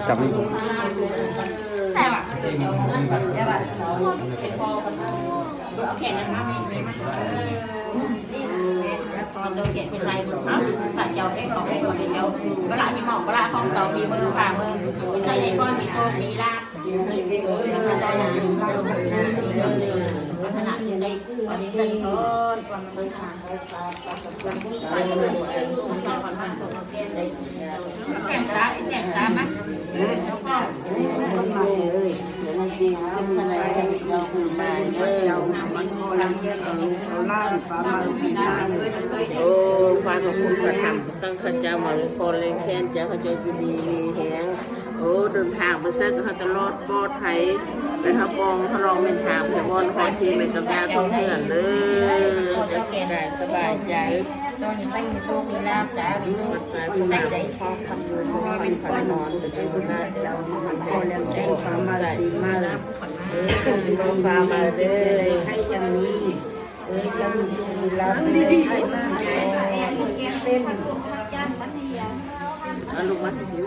จับนี่ แต่ว่าใช่ป่ะเป็นพอกันเอาแขนกันมาไม่ตอนเราเก็บไปใส่หมดเนาะตัดเจ้าเอ็กของเอ็กของเจ้าเวลาที่หมอกเวลาของเสามีมือฝ่ามือใส่ในก้อนมีโซ่มีลาบขนาดยังได้วันนี้เป็นทอดก่อนมันทานใส่เลยใส่ก่อนมันตกแก้มได้แก้มตาแก้มตาไหมแล้วก็ต้องมาเลยเดี๋ยวมันดีซึ่งอะไรเราคือมาเรามันโมลังเยอะเราล่าฟ้ามาปีหน้าเลยโอ้ฟ้าของคุณกระทำสังขเจ้ามาเลยคนเลยแค้นเจ้าเขาจะอยู่ดีมีแหงโอ้เดินทางไปเส้นเขาตลอดปลอดภัยไปเขาปองเขาลองเป็นทางไปบอลหอทีไปกับยาท่องเที่ยวเลยจะได้สบายใจตอนนี้ไม่มีโชคมีลาบจ้ามันสายผู้ได้พ่อทำอยู่พ่อเป็นฝันนอนแต่เป็นคนน่าจะเรามันพอแล้วแจ้งความมาดีมากเป็นฟ้ามาเด้อให้อย่างนี้จะมีสุขมีลาภให้มากเป็นลูกมัดหิว